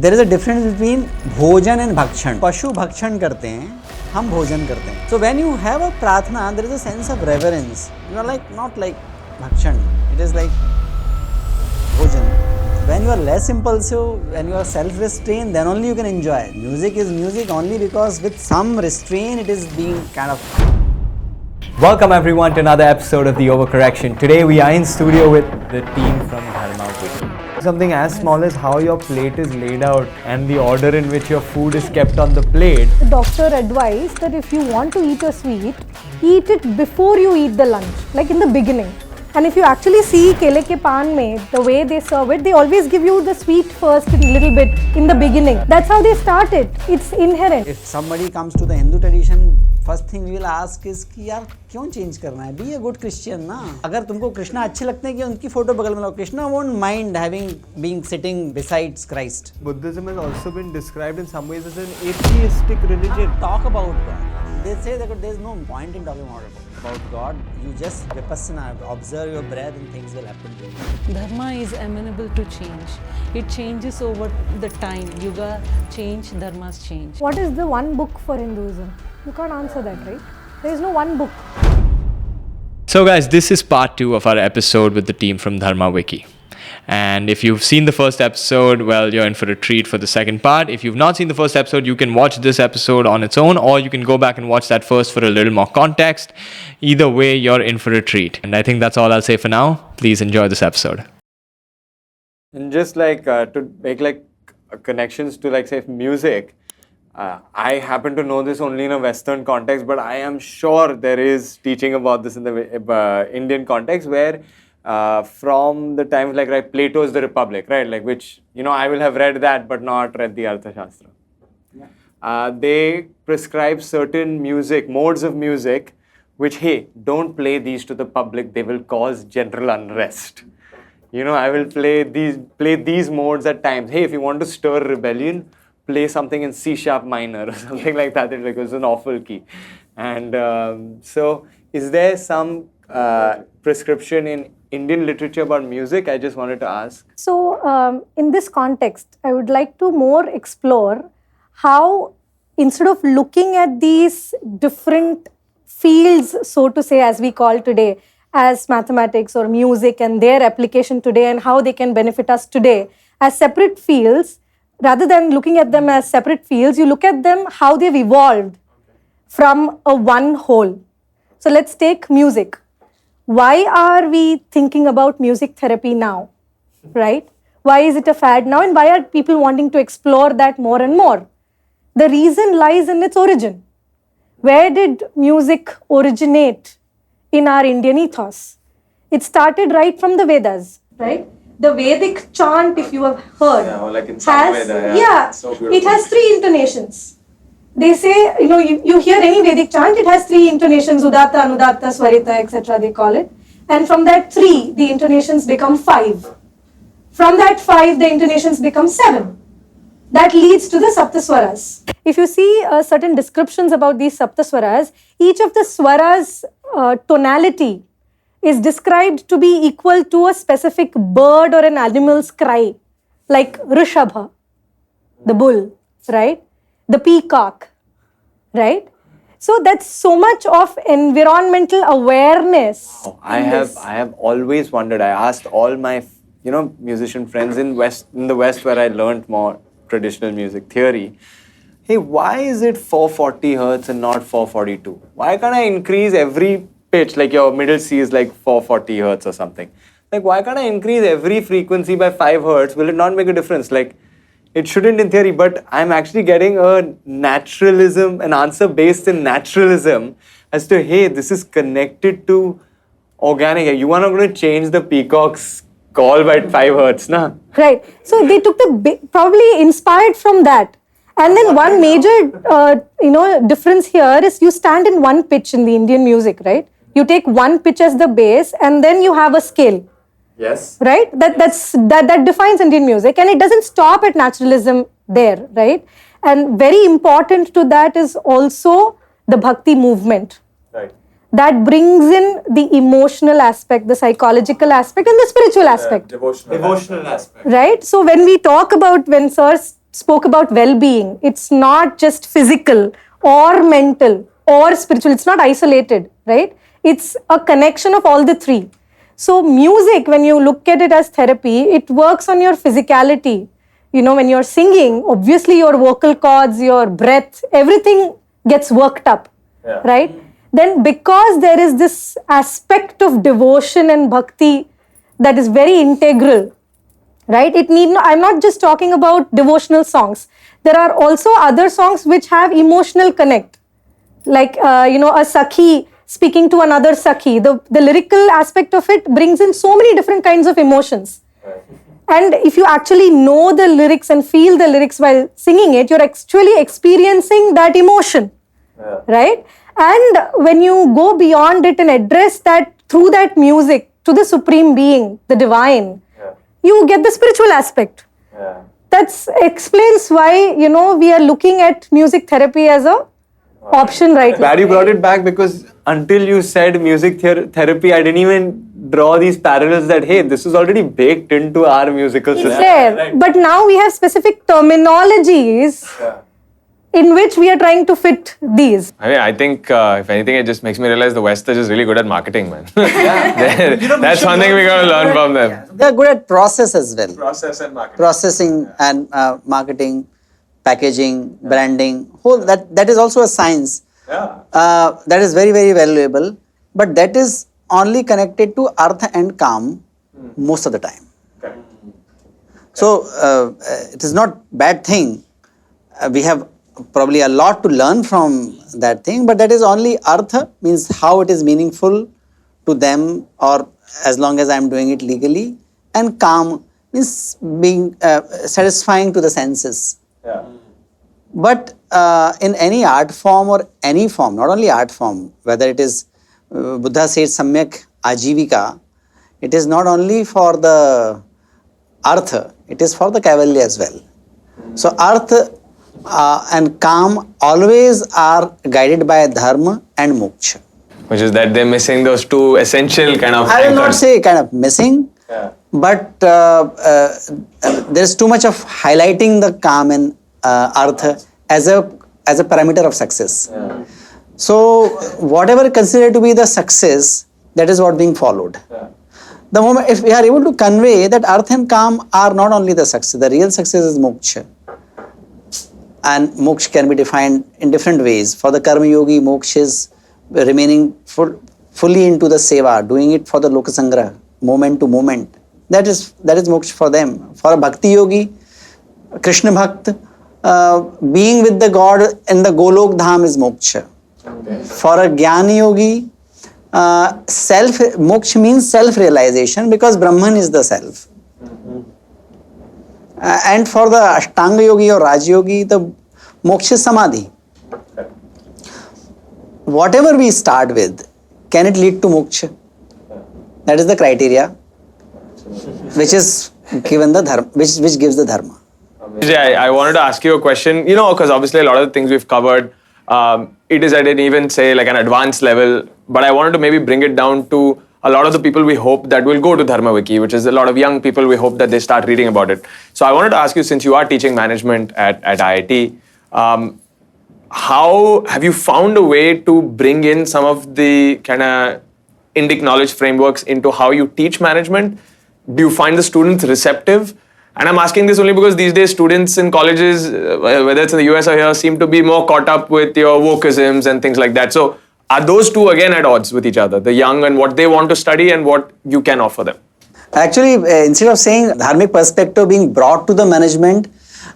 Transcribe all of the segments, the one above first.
There is a difference between bhojan and bhakshan. पशु भक्षण करते हैं, हम भोजन करते हैं. So when you have a प्रार्थना, there is a sense of reverence. You are like not like bhakshan. It is like bhojan. When you are less impulsive, when you are self-restrained, then only you can enjoy. Music is music only because with some restraint, it is being kind of. Welcome everyone to another episode of The Overcorrection. Today we are in studio with the team from Dharmawiki. Something as small as how your plate is laid out and the order in which your food is kept on the plate. The doctor advised that if you want to eat a sweet, eat it before you eat the lunch, like in the beginning. And if you actually see kele ke paan mein, the way they serve it, they always give you the sweet first a little bit in the beginning. That's how they start it. It's inherent. If somebody comes to the Hindu tradition, first thing we will ask is कि यार क्यों change करना है? Be a good Christian ना. अगर तुमको कृष्णा अच्छे लगते हैं कि उनकी फोटो बगल में लो, Krishna won't mind being sitting besides Christ. Buddhism has also been described in some ways as an atheistic religion. Talk about God. They say that there is no point in talking about God. You just vipassana, observe your breath and things will happen to you. Dharma is amenable to change. It changes over the time. Yuga change, dharmas change. What is the one book for Hinduism? You can't answer that, right? There is no one book. So guys, this is part 2 of our episode with the team from Dharmawiki. And if you've seen the first episode, well, you're in for a treat for the second part. If you've not seen the first episode, you can watch this episode on its own, or you can go back and watch that first for a little more context. Either way, you're in for a treat. And I think that's all I'll say for now. Please enjoy this episode. And just like to make like connections to like say music, I happen to know this only in a Western context, but I am sure there is teaching about this in the Indian context where from the time like right, Plato's The Republic, right, like which, you know, I will have read that but not read the Arthashastra. Yeah. They prescribe certain music, modes of music, which, hey, don't play these to the public, they will cause general unrest. You know, I will play these modes at times. Hey, if you want to stir rebellion, play something in C# minor or something like that. It's an awful key. And so, is there some prescription in Indian literature about music? I just wanted to ask. So, in this context, I would like to more explore how, instead of looking at these different fields, so to say, as we call today, as mathematics or music and their application today and how they can benefit us today as separate fields, rather than looking at them as separate fields, you look at them how they've evolved from a one whole. So let's take music. Why are we thinking about music therapy now, right? Why is it a fad now, and why are people wanting to explore that more and more? The reason lies in its origin. Where did music originate in our Indian ethos? It started right from the Vedas, right? The Vedic chant, if you have heard, like in has, so it has 3 intonations. They say, you know, you hear any Vedic chant, it has 3 intonations, Udatta, Anudatta, Swarita, etc. they call it. And from that 3, the intonations become 5. From that 5, the intonations become 7. That leads to the Saptaswaras. If you see certain descriptions about these Saptaswaras, each of the swaras tonality is described to be equal to a specific bird or an animal's cry, like Rishabha, the bull, right? The peacock, right? So that's so much of environmental awareness. I have always wondered. I asked all my, you know, musician friends in the West where I learned more traditional music theory. Hey, why is it 440 hertz and not 442? Why can't I increase every pitch, like your middle C is like 440 hertz or something? Like, why can't I increase every frequency by 5 hertz? Will it not make a difference? Like, it shouldn't in theory, but I'm actually getting a naturalism, an answer based in naturalism as to, hey, this is connected to organic. You are not going to change the peacock's call by 5 hertz, na? Right. So they took probably inspired from that. And then one major, difference here is you stand in one pitch in the Indian music, right? You take one pitch as the base and then you have a scale. Yes. Right? That defines Indian music, and it doesn't stop at naturalism there, right? And very important to that is also the bhakti movement. Right. That brings in the emotional aspect, the psychological aspect, and the spiritual aspect. Devotional aspect. Right? So when we talk about, when Sir spoke about well-being. It's not just physical or mental or spiritual. It's not isolated, right? It's a connection of all the three. So music, when you look at it as therapy, it works on your physicality. You know, when you're singing, obviously your vocal cords, your breath, everything gets worked up, right? Then because there is this aspect of devotion and bhakti that is very integral, right? I'm not just talking about devotional songs. There are also other songs which have emotional connect. Like, a Sakhi speaking to another Sakhi. The lyrical aspect of it brings in so many different kinds of emotions. And if you actually know the lyrics and feel the lyrics while singing it, you're actually experiencing that emotion, right? And when you go beyond it and address that through that music to the Supreme Being, the Divine, you get the spiritual aspect. That explains why, we are looking at music therapy as a option right now. Glad you brought it back, because until you said music therapy, I didn't even draw these parallels that, hey, this is already baked into our musical system. It's there. But now we have specific terminologies in which we are trying to fit these. I mean, I think, if anything, it just makes me realize the West is just really good at marketing, man. That's one thing we got to learn from them. They're good at process as well. Process and marketing. Processing and marketing, packaging, branding. That is also a science. That is very, very valuable. But that is only connected to artha and kam most of the time. So it is not bad thing. We have probably a lot to learn from that thing, but that is only artha, means how it is meaningful to them, or as long as I am doing it legally, and kam means being satisfying to the senses. But in any art form or any form, not only art form, whether it is Buddha says samyak ajivika, it is not only for the artha, it is for the kaivalya as well. So artha and kam always are guided by dharma and moksha. Which is that they're missing those two essential kind of I will not anchors. say kind of missing, but there is too much of highlighting the kam and artha as a parameter of success. So whatever considered to be the success, that is what being followed. The moment, if we are able to convey that artha and kam are not only the success, the real success is moksha. And moksha can be defined in different ways. For the karma yogi, moksha is remaining fully into the seva, doing it for the lokasangraha, moment to moment. That is moksha for them. For a bhakti yogi, Krishna Bhakt, being with the God in the Golok Dham is moksha. For a Jnani yogi, moksha means self-realization, because Brahman is the self. And for the Ashtanga yogi or Raj yogi, the moksha is samadhi. Whatever we start with, can it lead to moksha? That is the criteria which is given the dharma, which gives the dharma. I wanted to ask you a question, because obviously a lot of the things we've covered, it is at an even, say, like an advanced level, but I wanted to maybe bring it down to a lot of the people we hope that will go to Dharmawiki, which is a lot of young people, we hope that they start reading about it. So I wanted to ask you, since you are teaching management at IIT, how have you found a way to bring in some of the kind of Indic knowledge frameworks into how you teach management? Do you find the students receptive? And I'm asking this only because these days students in colleges, whether it's in the US or here, seem to be more caught up with your wokeisms and things like that. So are those two again at odds with each other? The young and what they want to study and what you can offer them? Actually, instead of saying dharmic perspective being brought to the management,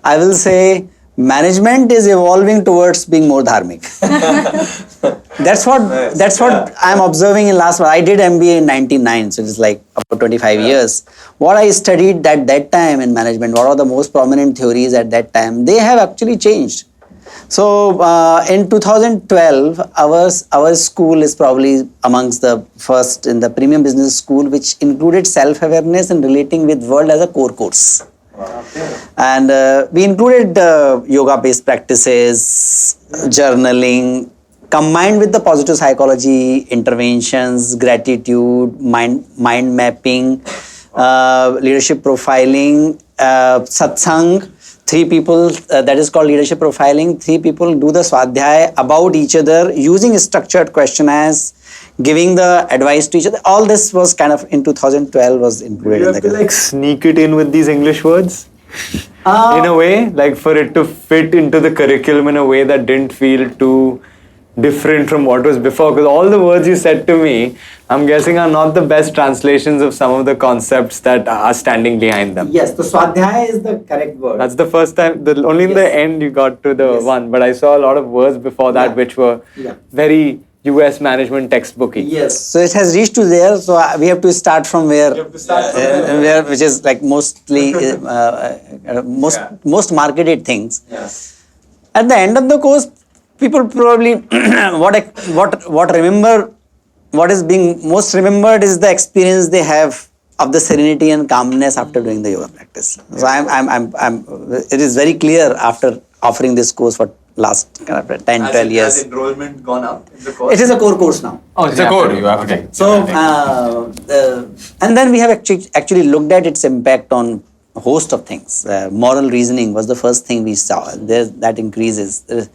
I will say management is evolving towards being more dharmic. That's what I'm observing in last one. I did MBA in 99, so it's like about 25 years. What I studied at that time in management, what are the most prominent theories at that time, they have actually changed. So in 2012, our school is probably amongst the first in the premium business school, which included self-awareness and relating with world as a core course. And we included yoga-based practices, journaling, combined with the positive psychology, interventions, gratitude, mind mapping, leadership profiling, satsang. three people, that is called leadership profiling. Three people do the swadhyay about each other using structured questionnaires, giving the advice to each other. All this was kind of in 2012 was included. You in have the to like sneak it in with these English words in a way, like for it to fit into the curriculum in a way that didn't feel too different from what was before. Because all the words you said to me, I'm guessing are not the best translations of some of the concepts that are standing behind them. Yes, the swadhyay is the correct word. That's the first time, only in the end you got to the one, but I saw a lot of words before that which were very US management textbooky. Yes. So it has reached to there. So we have to start from where, which is like mostly most marketed things. Yes. At the end of the course, people probably what is being most remembered is the experience they have of the serenity and calmness after doing the yoga practice. So it is very clear after offering this course for last kind of 10, 12 years. Has enrollment gone up in the course? It is a core course now. Oh, it's a core. You have to take. So, and then we have actually looked at its impact on a host of things. Moral reasoning was the first thing we saw. That increases. There is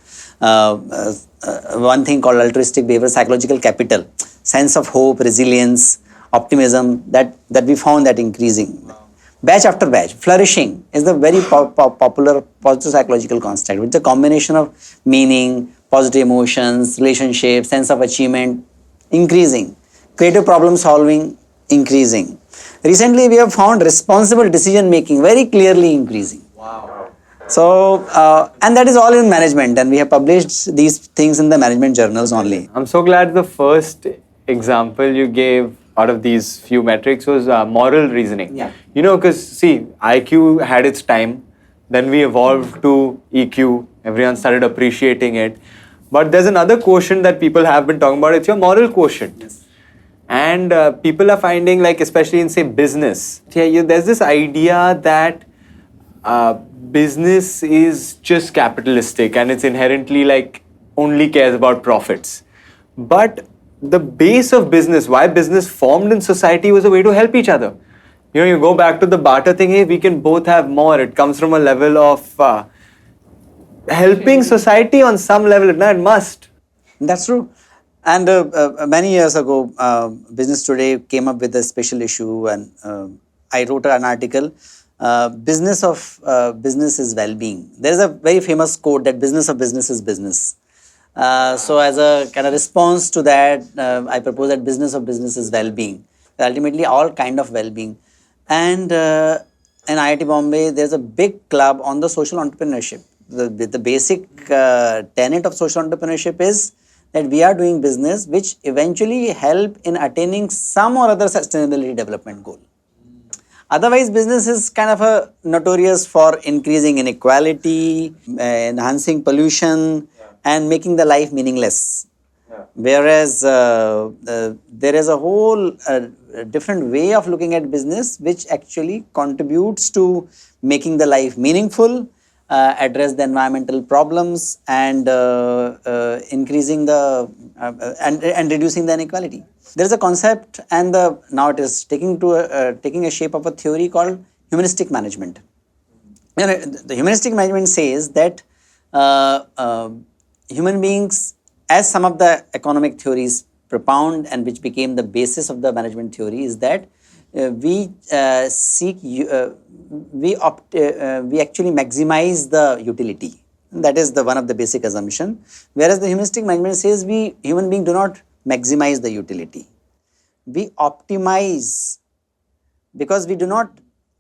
one thing called altruistic behavior, psychological capital, sense of hope, resilience, optimism, that we found that increasing. Batch after batch. Flourishing is the very popular positive psychological construct, which is a combination of meaning, positive emotions, relationships, sense of achievement, increasing. Creative problem solving, increasing. Recently, we have found responsible decision making very clearly increasing. Wow. So, and that is all in management, and we have published these things in the management journals only. I'm so glad the first example you gave out of these few metrics was moral reasoning. Yeah. You know, because see, IQ had its time, then we evolved to EQ, everyone started appreciating it. But there's another quotient that people have been talking about, it's your moral quotient. Yes. And people are finding, like, especially in, say, business, there's this idea that business is just capitalistic and it's inherently, like, only cares about profits. But the base of business, why business formed in society, was a way to help each other. You know, you go back to the barter thing, hey, we can both have more. It comes from a level of helping society on some level. No, it must. That's true. And many years ago, Business Today came up with a special issue, and I wrote an article, Business is Well-being. There is a very famous quote that business of business is business. So as a kind of response to that, I propose that business of business is well-being. Ultimately, all kind of well-being. And in IIT Bombay, there's a big club on the social entrepreneurship. The basic tenet of social entrepreneurship is that we are doing business which eventually help in attaining some or other sustainability development goal. Otherwise, business is kind of a notorious for increasing inequality, enhancing pollution, and making the life meaningless. Whereas there is a whole different way of looking at business which actually contributes to making the life meaningful, address the environmental problems, and increasing the and reducing the inequality. There is a concept, and now it is taking a shape of a theory called humanistic management. You know, the humanistic management says that human beings, as some of the economic theories propound and which became the basis of the management theory, is that we actually maximize the utility. That is one of the basic assumption. Whereas the humanistic management says human beings do not maximize the utility. We optimize, because we do not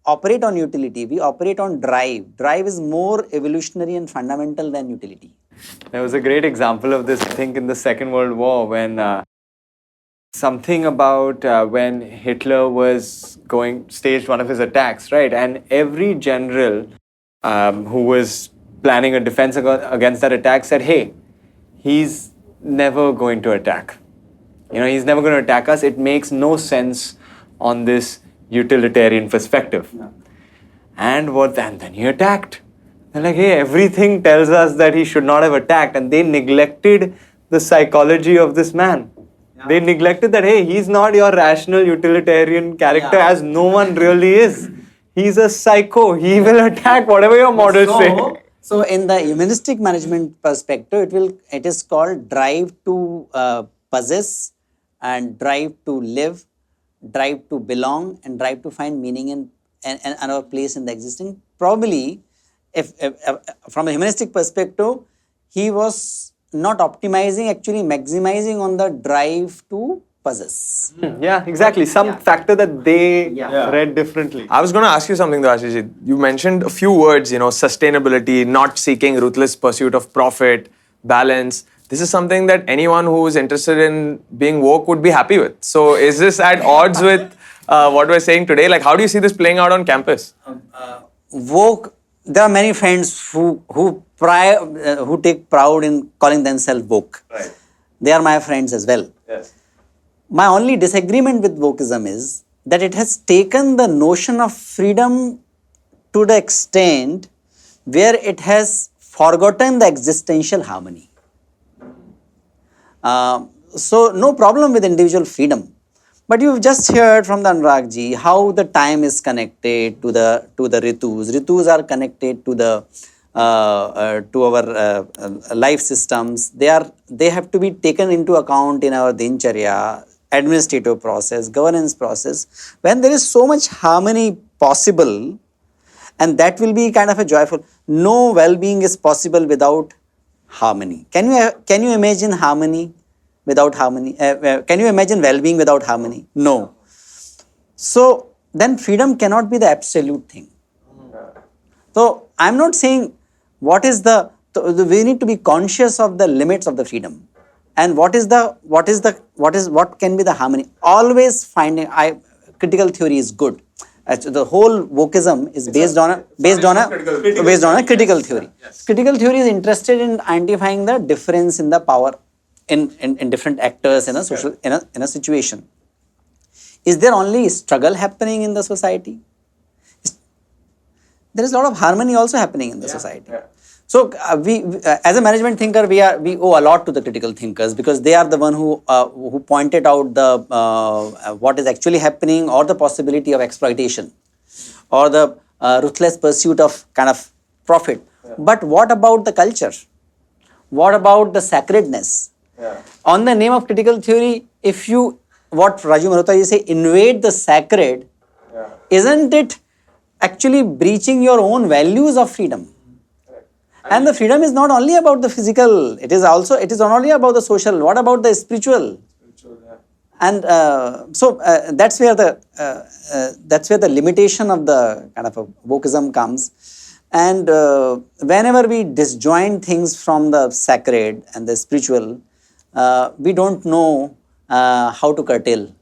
operate on utility, we operate on drive. Drive is more evolutionary and fundamental than utility. There was a great example of this, I think, in the Second World War, when something about when Hitler was staged one of his attacks, right? And every general who was planning a defense against that attack said, hey, he's never going to attack. You know, he's never going to attack us. It makes no sense on this utilitarian perspective. No. And then he attacked. They're like, hey, everything tells us that he should not have attacked. And they neglected the psychology of this man. Yeah. They neglected that, hey, he's not your rational utilitarian character, as no one really is. He's a psycho. He will attack whatever your models say. So in the humanistic management perspective, it is called drive to possess and drive to live, drive to belong, and drive to find meaning and our place in the existing. Probably, if from a humanistic perspective, he was not optimizing, actually maximizing on the drive to possess. Yeah, exactly. Some factor that they read differently. I was going to ask you something though, Ashish. You mentioned a few words, sustainability, not seeking ruthless pursuit of profit, balance. This is something that anyone who is interested in being woke would be happy with. So is this at odds with what we're saying today? Like, how do you see this playing out on campus? Woke, there are many friends who take pride in calling themselves woke. Right. They are my friends as well. Yes. My only disagreement with wokeism is that it has taken the notion of freedom to the extent where it has forgotten the existential harmony. So no problem with individual freedom. But you've just heard from the Anurag ji how the time is connected to the ritus. Ritus are connected to the to our life systems. They have to be taken into account in our dincharya, administrative process, governance process. When there is so much harmony possible, and that will be kind of a joyful. No well-being is possible without harmony. Can you imagine harmony without harmony? Can you imagine well-being without harmony? No. So then freedom cannot be the absolute thing. So I'm not saying we need to be conscious of the limits of the freedom, and what can be the harmony. Always finding critical theory is good. The whole wokeism is based on a critical theory. Yes. Critical theory is interested in identifying the difference in the power in different actors in a social in a situation. Is there only struggle happening in the society? There is a lot of harmony also happening in the society. Yeah. So we as a management thinker, we owe a lot to the critical thinkers, because they are the one who pointed out the what is actually happening, or the possibility of exploitation, or the ruthless pursuit of kind of profit. Yeah. But what about the culture? What about the sacredness? Yeah. On the name of critical theory, if you, what Raju Malhotra ji say, invade the sacred, isn't it actually breaching your own values of freedom? And the freedom is not only about the physical, it is not only about the social. What about the spiritual? And so that's where the limitation of the kind of a wokeism comes. And whenever we disjoin things from the sacred and the spiritual, we don't know how to curtail.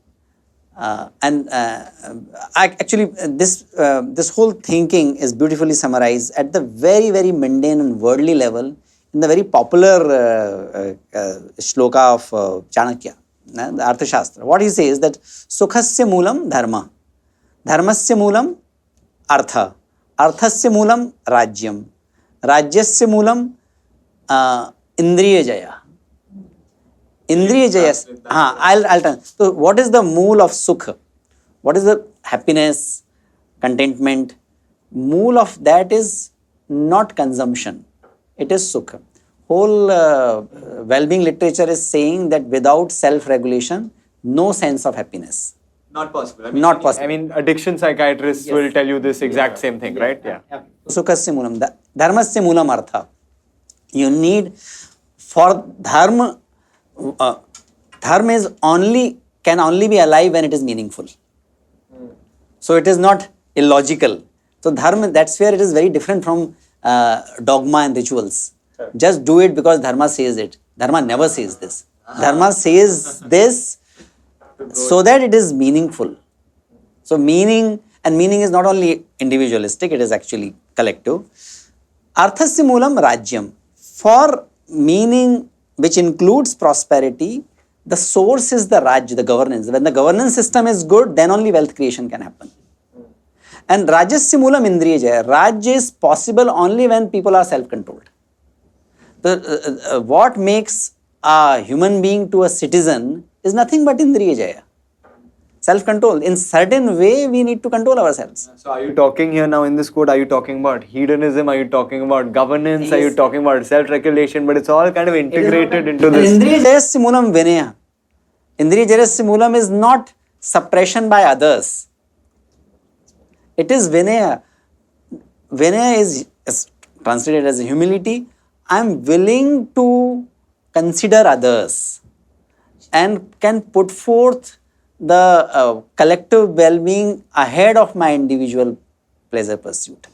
This whole thinking is beautifully summarized at the very, very mundane and worldly level in the very popular shloka of Chanakya, the Arthashastra. What he says is that Sukhasya Moolam Dharma, Dharmasya Moolam Artha, Arthasya Moolam Rajyam, Rajyasya Moolam Indriya Jaya. Indriya Jaya. I'll tell. So, what is the mool of Sukha? What is the happiness, contentment? Mool of that is not consumption. It is Sukha. Whole well-being literature is saying that without self-regulation, no sense of happiness. Not possible. Not possible. I mean, addiction psychiatrists will tell you this exact same thing, right? Yeah. Sukhasya Moolam. Dharmasya Moolam Artha. You need, for Dharma, Dharma can only be alive when it is meaningful. So it is not illogical. So Dharma, that's where it is very different from dogma and rituals. Just do it because Dharma says it. Dharma never says this. Dharma says this so that it is meaningful. So meaning is not only individualistic, it is actually collective. Arthasya Moolam Rajyam. For meaning which includes prosperity, the source is the Raj, the governance. When the governance system is good, then only wealth creation can happen. And Rajasya Moolam Indriya Jaya. Raj is possible only when people are self-controlled. What makes a human being to a citizen is nothing but Indriya Jaya. self-control. In certain way, we need to control ourselves. So are you talking here now in this quote, are you talking about hedonism? Are you talking about governance? Are you talking about self-regulation? But it's all kind of integrated into this. Indriya jayasya moolam vinaya. Indriya jayasya moolam is not suppression by others. It is vinaya. Vinaya is translated as humility. I am willing to consider others and can put forth the collective well-being ahead of my individual pleasure pursuit.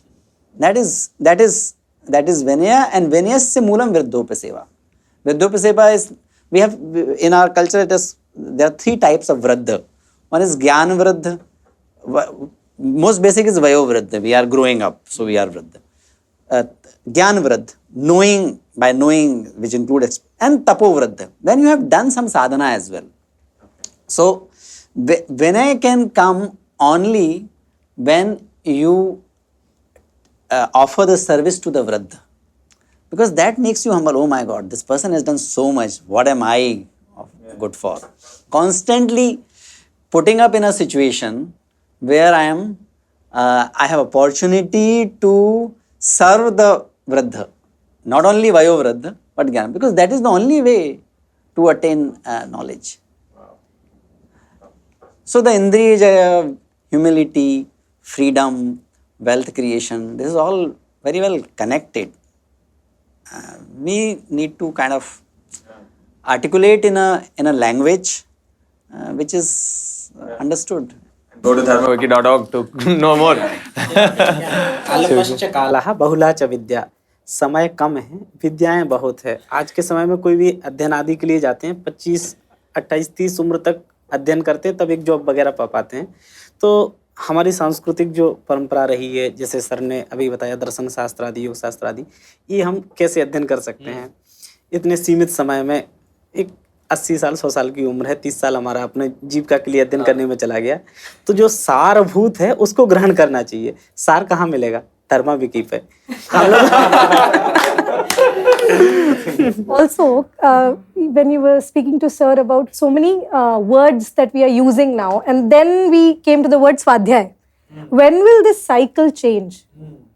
That is Vinaya, and Vinayasya moolam Vriddhopaseva. Vriddhopaseva is, we have, in our culture, there are three types of Vriddha. One is Gyan Vriddha. Most basic is Vayo Vriddha. We are growing up, so we are Vriddha. Gyan Vriddha, knowing, by knowing, which includes, and Tapo Vriddha. Then you have done some sadhana as well. So, Vinaya can come only when you offer the service to the Vriddha. Because that makes you humble. Oh my God, this person has done so much. What am I good for? Constantly putting up in a situation where I have opportunity to serve the Vriddha. Not only Vayo Vriddha, but Gyan. Because that is the only way to attain knowledge. So the Indriya Jaya, humility, freedom, wealth creation, this is all very well connected. We need to kind of articulate in a language which is understood. Go to dharmawiki.org to know more. अल्पश्च कालः बहुला च विद्या. समय कम है, विद्याएं बहुत है. आज के समय में कोई भी अध्ययन आदि के लिए जाते हैं, 25, 28, 30 उम्र तक अध्ययन करते हैं, तब एक जॉब वगैरह पा पाते हैं. तो हमारी सांस्कृतिक जो परंपरा रही है, जैसे सर ने अभी बताया, दर्शन शास्त्र आदि, योग शास्त्र आदि, ये हम कैसे अध्ययन कर सकते हैं इतने सीमित समय में. एक 80 साल 100 साल की उम्र है, 30 साल हमारा अपने जीविका के लिए अध्ययन करने में चला गया. तो जो सारभूत है उसको ग्रहण करना चाहिए. सार कहाँ मिलेगा? धर्माविकी पे. Also, when you were speaking to sir about so many words that we are using now, and then we came to the word Swadhyay. When will this cycle change?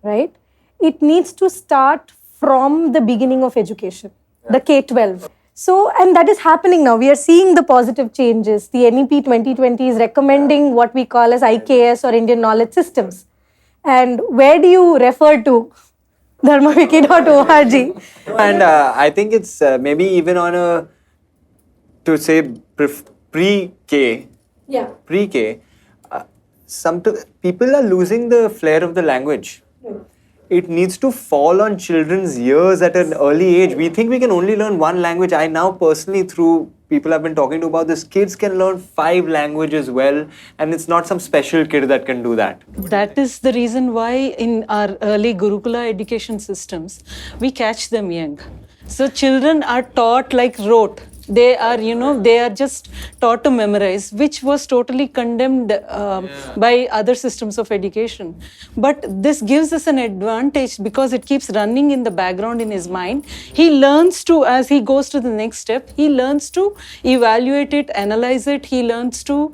Right? It needs to start from the beginning of education, the K-12. So, and that is happening now. We are seeing the positive changes. The NEP 2020 is recommending what we call as IKS or Indian Knowledge Systems. And where do you refer to? Dharmawiki.org. And I think it's maybe even on a, to say pre-K, pre-K, people are losing the flair of the language. It needs to fall on children's ears at an early age. We think we can only learn one language. I now personally, through people I've been talking to about this, kids can learn 5 languages well, and it's not some special kid that can do that. That is the reason why in our early Gurukula education systems, we catch them young. So children are taught like rote. They are, they are just taught to memorize, which was totally condemned by other systems of education. But this gives us an advantage because it keeps running in the background in his mind. He learns to, as he goes to the next step, he learns to evaluate it, analyze it. He learns to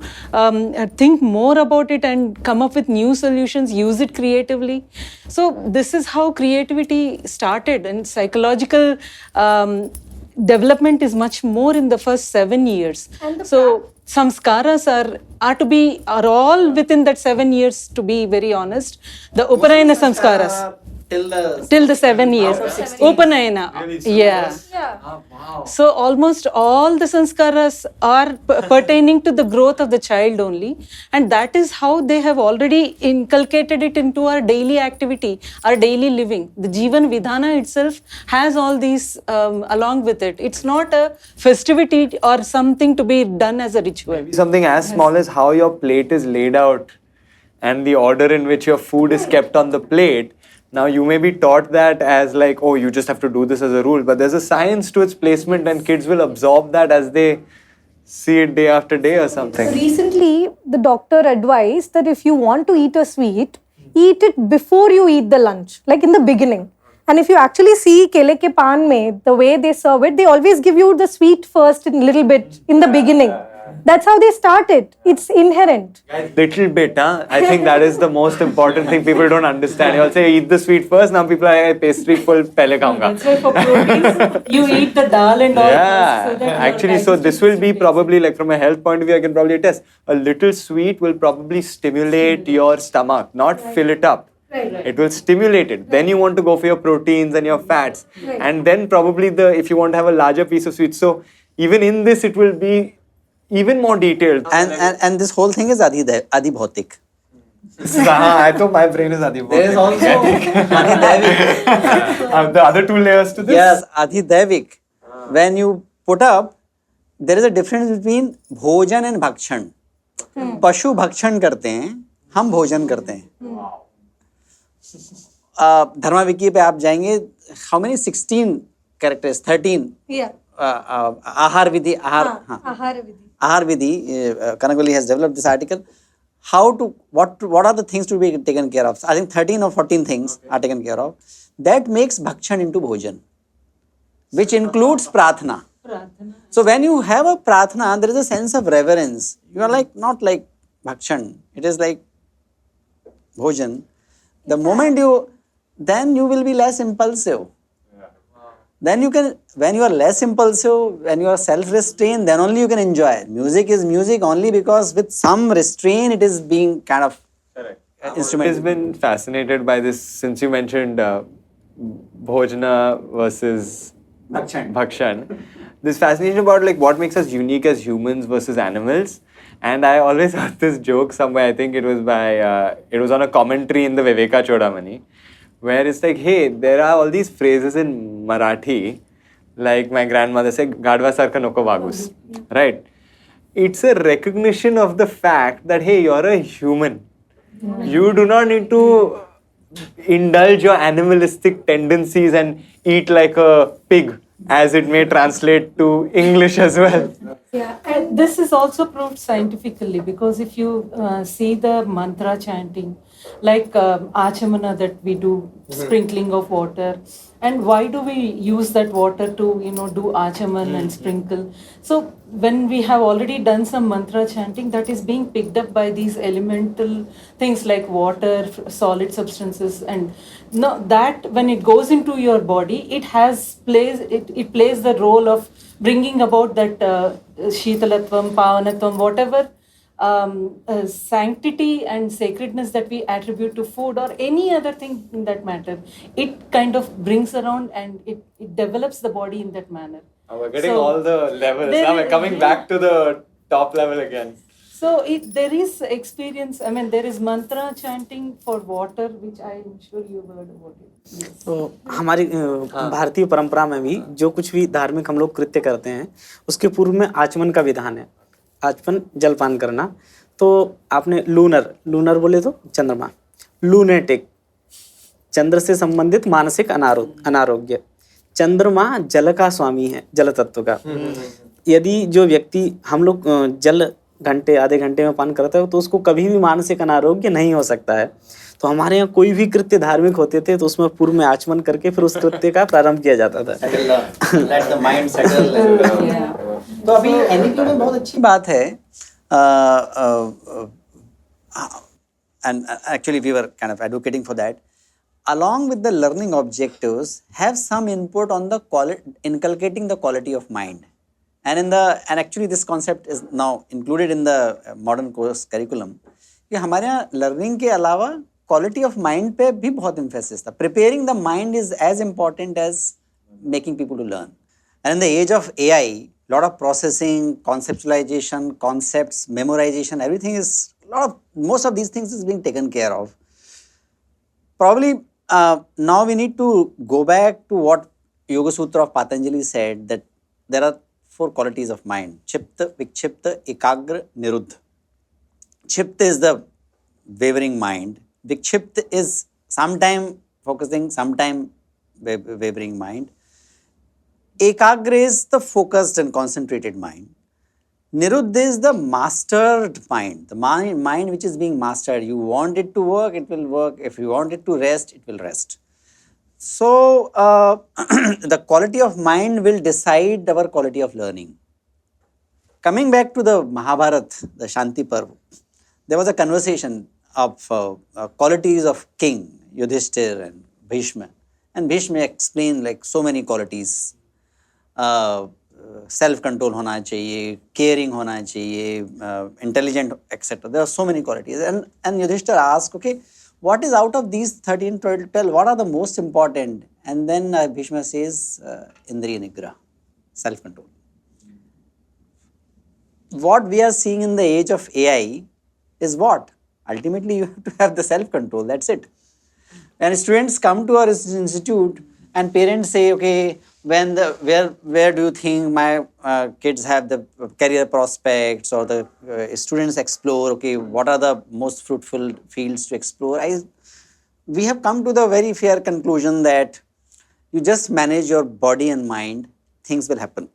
think more about it and come up with new solutions, use it creatively. So this is how creativity started, and psychological development is much more in the first 7 years. So samskaras are all within that 7 years, to be very honest. The Upanayana samskaras. Till the 7 years. Upanayana. Yeah. Wow. So almost all the sanskaras are pertaining to the growth of the child only. And that is how they have already inculcated it into our daily activity, our daily living. The Jivan Vidhana itself has all these along with it. It's not a festivity or something to be done as a ritual. Maybe something as small as how your plate is laid out and the order in which your food is kept on the plate. Now, you may be taught that as like, oh, you just have to do this as a rule, but there's a science to its placement, and kids will absorb that as they see it day after day or something. Recently, the doctor advised that if you want to eat a sweet, eat it before you eat the lunch, like in the beginning. And if you actually see kele ke paan mein, the way they serve it, they always give you the sweet first in little bit in the beginning. That's how they start it. It's inherent. Little bit, huh? I think that is the most important thing people don't understand. You'll say eat the sweet first. Now people are like, pastry full pehle khaunga. That's why for proteins, you eat the dal and all. Yeah, so that your actually, so this digestive will be system probably like from a health point of view, I can probably attest. A little sweet will probably stimulate your stomach, not fill it up. It will stimulate it. Then you want to go for your proteins and your fats, and then probably if you want to have a larger piece of sweet. So even in this, it will be even more detailed. And this whole thing is Adi Bhautik. I thought my brain is Adi. There is also Adi Daivik. The other two layers to this. Yes, Adi Daivik. When you put up, there is a difference between bhojan and bhakshan. पशु भक्षण करते हैं, हम भोजन करते हैं. धर्माविकी पे आप जाएंगे, how many 16 characters, 13. Yeah. आहार विधि, आहार विधि. Kanagoli has developed this article. What are the things to be taken care of? I think 13 or 14 things are taken care of. That makes bhakshan into bhojan, which includes prarthana. So when you have a prarthana, there is a sense of reverence. You are like, not like bhakshan. It is like bhojan. The moment then you will be less impulsive. Then you can, when you are less impulsive, when you are self-restrained, then only you can enjoy. Music is music only because with some restraint, it is being kind of instrument. I've been fascinated by this since you mentioned bhojana versus bhakshan. This fascination about like what makes us unique as humans versus animals. And I always heard this joke somewhere. I think it was it was on a commentary in the Viveka Chodamani, where it's like, hey, there are all these phrases in Marathi, like my grandmother said, "Gadva sarka noko vagus," right? It's a recognition of the fact that, hey, you're a human. You do not need to indulge your animalistic tendencies and eat like a pig, as it may translate to English as well. Yeah, and this is also proved scientifically because if you see the mantra chanting, like achamana that we do, sprinkling of water, and why do we use that water to do achaman and sprinkle? So when we have already done some mantra chanting, that is being picked up by these elemental things like water, solid substances, and that when it goes into your body, it plays the role of bringing about that shitalatvam, pavanatvam, whatever sanctity and sacredness that we attribute to food or any other thing in that matter, it kind of brings around and it develops the body in that manner. We're getting all the levels. Now we're coming back to the top level again. So there is experience, I mean there is mantra chanting for water, which I am sure you've heard about it. Yes. तो हमारी भारतीय परंपरा में भी जो कुछ भी धार्मिक हम लोग कृत्य करते हैं उसके पूर्व में आचमन का विधान है. आचमन जलपान करना. तो आपने लूनर बोले तो चंद्रमा, लूनेटिक चंद्र से संबंधित मानसिक अनारोग्य. चंद्रमा जल का स्वामी है, जल तत्व का. यदि जो व्यक्ति हम लोग जल घंटे आधे घंटे में पान करता है तो उसको कभी भी मानसिक अनारोग्य नहीं हो सकता है. तो हमारे यहाँ कोई भी कृत्य धार्मिक होते थे तो उसमें पूर्व में आचमन करके फिर उस कृत्य का प्रारंभ किया जाता था. Let the mind settle. तो अभी NEP में बहुत अच्छी बात है. And actually we were kind of advocating for that. Along with the learning objectives, have some input on the inculcating the quality of mind. And actually this concept is now included in the modern course curriculum. कि हमारे यहाँ learning के अलावा quality of mind पे भी बहुत emphasis था. Preparing the mind is as important as making people to learn. And in the age of AI, lot of processing, conceptualization, concepts, memorization, everything is most of these things is being taken care of. Probably now we need to go back to what Yoga Sutra of Patanjali said, that there are 4 qualities of mind: Chipta, Vikchipta, Ekagra, Niruddha. Chipta is the wavering mind. Vikchipta is sometime focusing, sometime wavering mind. Ekagra is the focused and concentrated mind. Niruddha is the mastered mind, the mind which is being mastered. You want it to work, it will work. If you want it to rest, it will rest. So, the quality of mind will decide our quality of learning. coming back to the Mahabharat, the Shanti Parv, there was a conversation of qualities of king, Yudhishthir and Bhishma. And Bhishma explained like so many qualities. Self-control hona chahiye, caring hona chahiye, intelligent, etc. There are so many qualities. And Yudhishthir asked, okay, what is out of these 13, 12, what are the most important? And then Bhishma says, Indriya Nigraha, self-control. What we are seeing in the age of AI is what? Ultimately, you have to have the self-control, that's it. When students come to our institute and parents say, okay, where do you think my kids have the career prospects, or the students explore, okay, what are the most fruitful fields to explore? We have come to the very fair conclusion that you just manage your body and mind, things will happen.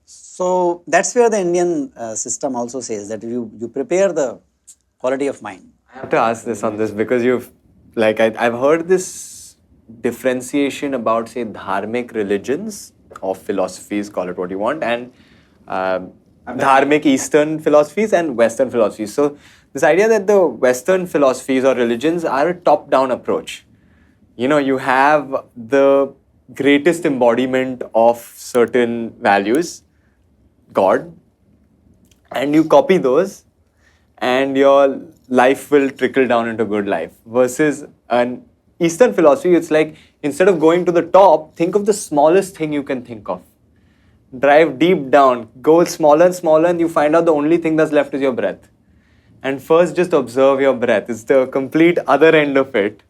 So that's where the Indian system also says that you prepare the quality of mind. I have to ask this on this because I've heard this differentiation about, say, Dharmic religions or philosophies, call it what you want, and Dharmic Eastern philosophies and Western philosophies. So this idea that the Western philosophies or religions are a top-down approach. You know, you have the greatest embodiment of certain values, God, and you copy those and your life will trickle down into good life. Versus an Eastern philosophy, it's like, instead of going to the top, think of the smallest thing you can think of. Drive deep down, go smaller and smaller, and you find out the only thing that's left is your breath. And first just observe your breath. It's the complete other end of it.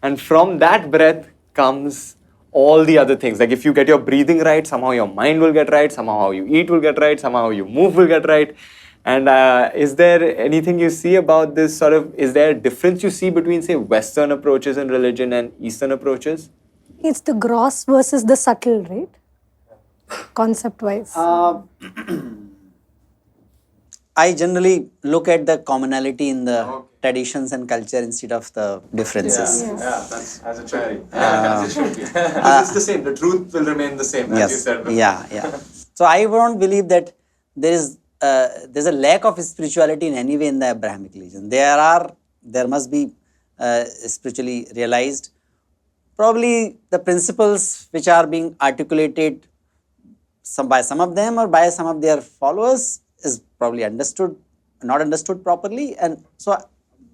And from that breath comes all the other things. Like if you get your breathing right, somehow your mind will get right, somehow how you eat will get right, somehow how you move will get right. And is there anything you see about this sort of, is there a difference you see between, say, Western approaches in religion and Eastern approaches? It's the gross versus the subtle, right? Concept-wise. I generally look at the commonality in the traditions and culture instead of the differences. Yeah, that's as it should be. As it should be. It's the same. The truth will remain the same, as you said before. Yeah. So I don't believe that there's a lack of spirituality in any way in the Abrahamic religion. There must be spiritually realized. Probably the principles which are being articulated by some of them or by some of their followers is probably not understood properly, and so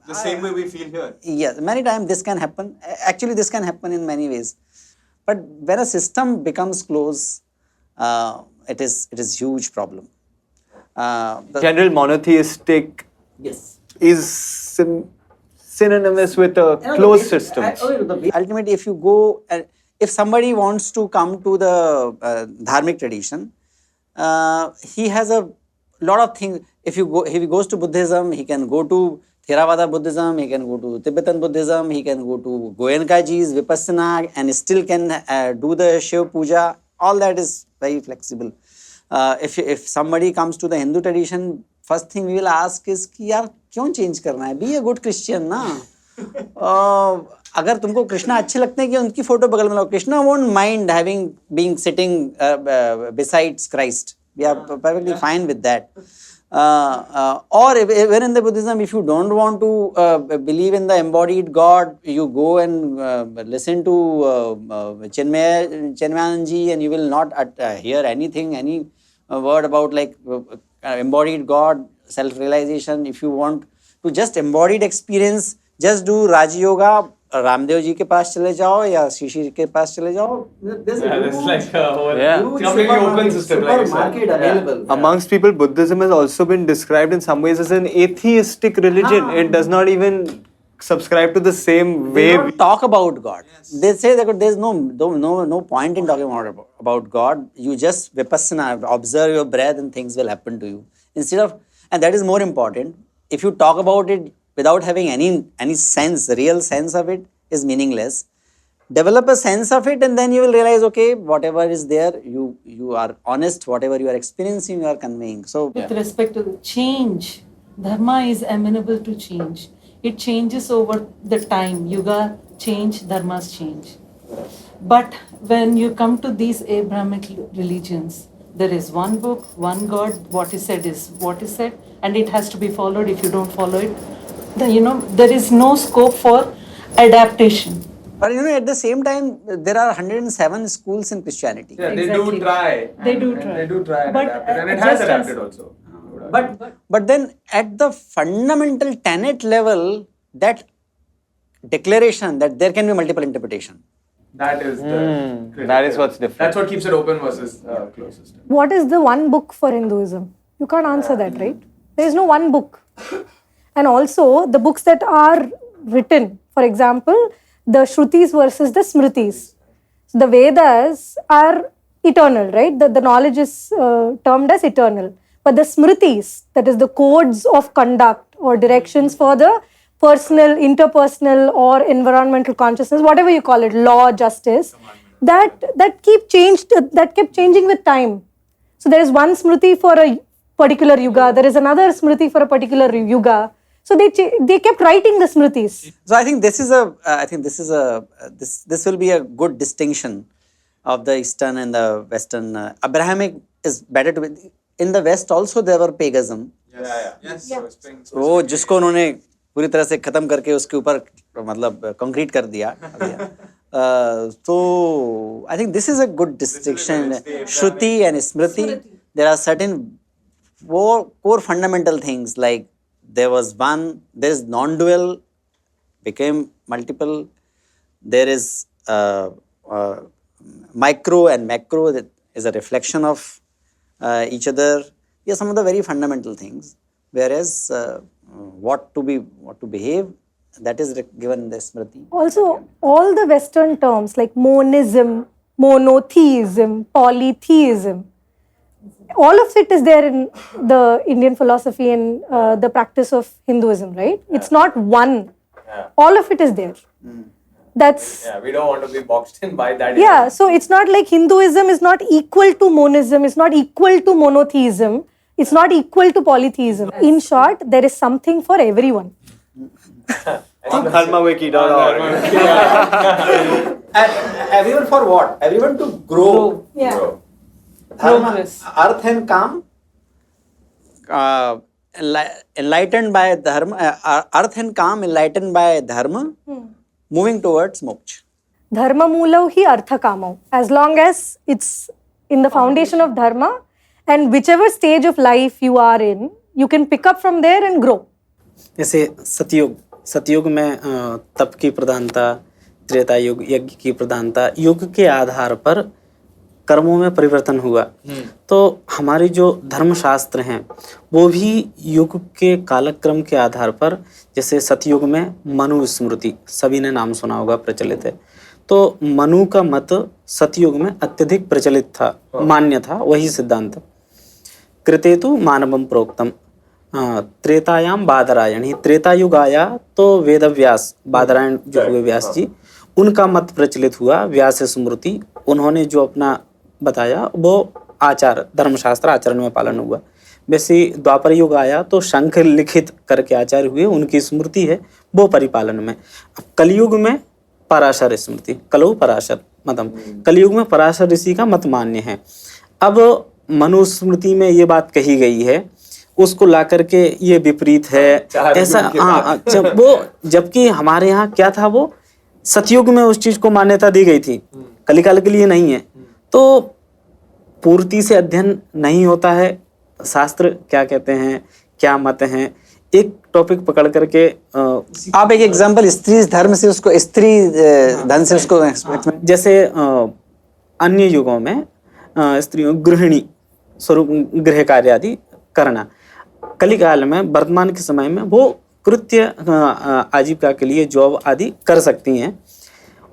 the same way we feel here. Yeah, many times this can happen. Actually, this can happen in many ways. But when a system becomes closed, it is huge problem. General monotheistic is synonymous with a closed system. Ultimately, if you go, if somebody wants to come to the Dharmic tradition, he has a lot of things. If he goes to Buddhism, he can go to Theravada Buddhism, he can go to Tibetan Buddhism, he can go to Goenkaji's Vipassana and still can do the Shiv Puja. All that is very flexible. If somebody comes to the Hindu tradition, first thing we will ask is कि यार क्यों change करना है? Be a good Christian ना. अगर तुमको कृष्णा अच्छे लगते हैं कि उनकी फोटो बगल में लगाओ. Krishna won't mind being sitting besides Christ. We are perfectly fine with that. Or even in the Buddhism, if you don't want to believe in the embodied God, you go and listen to Chinmayanji, and you will not hear anything, any word about like embodied God, self-realization. If you want to just embodied experience, just do Raja Yoga. Ramdev ji के पास चले जाओ या शिशिर के पास चले जाओ. There's like a whole completely open system, like market available. Amongst people, Buddhism has also been described in some ways as an atheistic religion. It does not even subscribe to the same way. They don't talk about God. They say that there's no point in talking about God. You just vipassana, observe your breath, and things will happen to you. And that is more important. If you talk about it without having any sense, real sense of it, is meaningless. Develop a sense of it, and then you will realize, okay, whatever is there, you are honest, whatever you are experiencing, you are conveying. So with respect to change, Dharma is amenable to change. It changes over the time. Yuga change, Dharmas change. But when you come to these Abrahamic religions, There is one book, one God. What is said is what is said, and it has to be followed. If you don't follow it, there is no scope for adaptation. But at the same time, there are 107 schools in Christianity. Yeah, Exactly. they do try. They do try. They do try and But, adapt it, and it has just adapted as- also. But then at the fundamental tenet level, that declaration that there can be multiple interpretation. That is the that is what's different. That's what keeps it open versus closed system. What is the one book for Hinduism? You can't answer that, right? There is no one book. And also, the books that are written, for example, the Shrutis versus the Smritis. So the Vedas are eternal, right? The knowledge is termed as eternal. But the Smritis, that is the codes of conduct or directions for the personal, interpersonal, or environmental consciousness, whatever you call it, law, justice, that kept changing with time. So there is one Smriti for a particular yuga, there is another Smriti for a particular yuga. So they kept writing the Smritis. So I think this will be a good distinction of the Eastern and the Western. Abrahamic is better to be. In the West also there were paganism. Yes. वो जिसको उन्होंने पूरी तरह से खत्म करके उसके ऊपर मतलब कंक्रीट कर दिया. So I think this is a good distinction. Shruti and Smriti. There are certain core fundamental things like there is non-dual, became multiple. There is micro and macro, that is a reflection of each other. Yeah, some of the very fundamental things. Whereas what to behave, that is given in the Smriti. Also, all the Western terms like monism, monotheism, polytheism, all of it is there in the Indian philosophy and the practice of Hinduism, right? It's not one. All of it is there. That's... Yeah, we don't want to be boxed in by that. Yeah, so it's not like Hinduism is not equal to monism, it's not equal to monotheism, it's not equal to polytheism. In short, there is something for everyone. Dharmawiki.org. Everyone for what? Everyone to grow. Yeah. Progress. Earth and calm, enlightened by Dharma, earth and calm, enlightened by Dharma, moving towards moksha. Dharma moolau hi artha kamau. As long as it's in the foundation of Dharma, and whichever stage of life you are in, you can pick up from there and grow. जैसे सतयुग में तप की प्रधानता, त्रेता युग यज्ञ की प्रधानता, युग के आधार पर कर्मों में परिवर्तन हुआ. तो हमारे जो धर्मशास्त्र हैं वो भी युग के कालक्रम के आधार पर, जैसे सतयुग में मनु स्मृति, सभी ने नाम सुना होगा, प्रचलित है. तो मनु का मत सतयुग में अत्यधिक प्रचलित था, मान्य था, वही सिद्धांत. कृतेतु मानवम प्रोक्तम, त्रेतायाम बादरायण. त्रेता युग आया तो वेदव्यास, बादरायण जो हुए व्यास जी, उनका मत प्रचलित हुआ, व्यास स्मृति. उन्होंने जो अपना बताया वो आचार, धर्मशास्त्र आचरण में पालन हुआ. वैसे द्वापर युग आया तो शंख लिखित करके आचार्य हुए, उनकी स्मृति है, वो परिपालन में. अब कलयुग में पराशर स्मृति, कलौ पराशर मतम, कलयुग में पराशर ऋषि का मत मान्य है. अब मनुस्मृति में ये बात कही गई है, उसको ला करके ये विपरीत है ऐसा. हाँ, जबकि हमारे यहाँ क्या था, वो सतयुग में उस चीज को मान्यता दी गई थी, कलिकाल के लिए नहीं है. तो पूर्ति से अध्ययन नहीं होता है, शास्त्र क्या कहते हैं, क्या मत हैं, एक टॉपिक पकड़ करके आप एक एग्जांपल स्त्री धर्म से उसको, स्त्री धन से उसको, जैसे अन्य युगों में स्त्रियों गृहिणी स्वरूप गृह कार्य आदि करना, कलिकाल में वर्तमान के समय में वो कृत्य आजीविका के लिए जॉब आदि कर सकती हैं.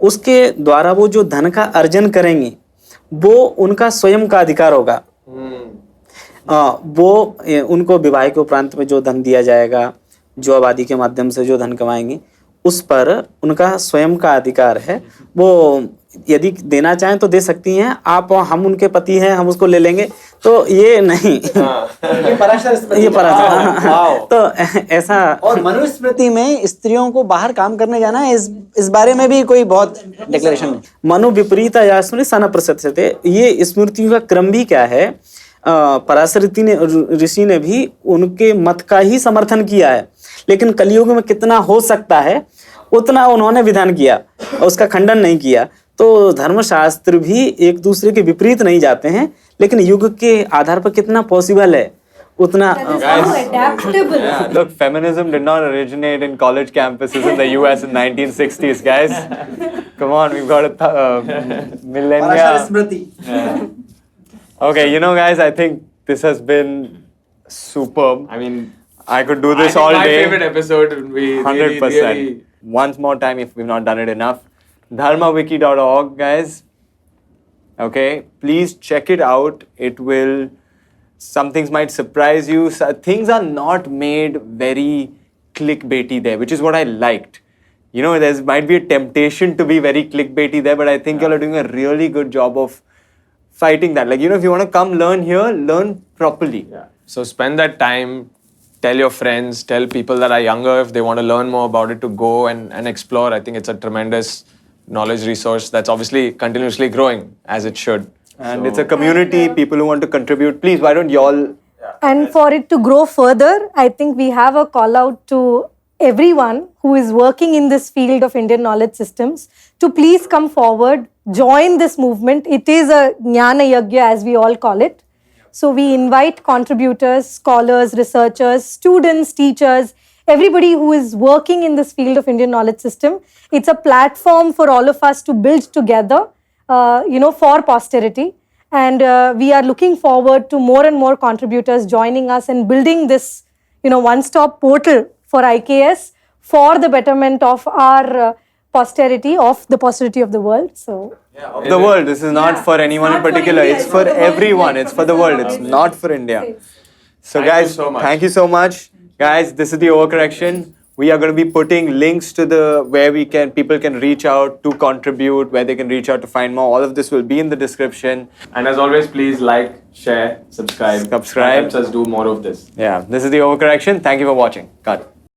उसके द्वारा वो जो धन का अर्जन करेंगी वो उनका स्वयं का अधिकार होगा. वो उनको विवाह के उपरांत में जो धन दिया जाएगा, जॉब आदि के माध्यम से जो धन कमाएंगी, उस पर उनका स्वयं का अधिकार है. वो यदि देना चाहें तो दे सकती हैं आप, हम उनके पति हैं हम उसको ले लेंगे, तो ये नहीं। ये पराशर ये पराशर तो ऐसा। और मनुस्मृति में स्त्रियों को बाहर काम करने जाना है, इस बारे में भी कोई बहुत डिक्लेरेशन नहीं। मनु विपरीता या स्मृति सन प्रसज्यते, ये स्मृतियों का क्रम भी क्या है। पराशर ऋषि ने भी उनके मत का ही समर्थन किया है, लेकिन कलयुग में कितना हो सकता है उतना उन्होंने विधान किया और उसका खंडन नहीं किया। तो धर्मशास्त्र भी एक दूसरे के विपरीत नहीं जाते हैं, लेकिन युग के आधार पर कितना पॉसिबल है उतना। adaptable. Yeah, look, feminism did not originate in college campuses in the US in 1960s, guys. Come on, we've got a millennia. Okay, you know, guys, I think this has been superb. I mean, I could do this I think all my day. favorite episode. We 100%. Really, Once more time, if we've not done it enough, dharmawiki.org, guys. Okay, please check it out. It will. Some things might surprise you. Things are not made very clickbaity there, which is what I liked. You know, there might be a temptation to be very clickbaity there, but I think y'all are doing a really good job of fighting that. Like, you know, if you want to come learn here, learn properly. Yeah. So spend that time. Tell your friends, tell people that are younger if they want to learn more about it to go and explore. I think it's a tremendous knowledge resource that's obviously continuously growing as it should. And it's a community, people who want to contribute. Please, why don't y'all... And for it to grow further, I think we have a call out to everyone who is working in this field of Indian knowledge systems to please come forward, join this movement. It is a Jnana Yagya, as we all call it. So we invite contributors, scholars, researchers, students, teachers, everybody who is working in this field of Indian knowledge system. It's a platform for all of us to build together, for posterity. And we are looking forward to more and more contributors joining us and building this, one-stop portal for IKS for the betterment of our posterity, of the posterity of the world. So. Of the world. This is not for anyone in particular. It's for everyone. It's for the world. It's not for India. So guys, thank you so much. Guys, this is the overcorrection. We are going to be putting links to where people can reach out to contribute, where they can reach out to find more. All of this will be in the description. And as always, please like, share, subscribe. That helps us do more of this. Yeah, this is the overcorrection. Thank you for watching. Cut.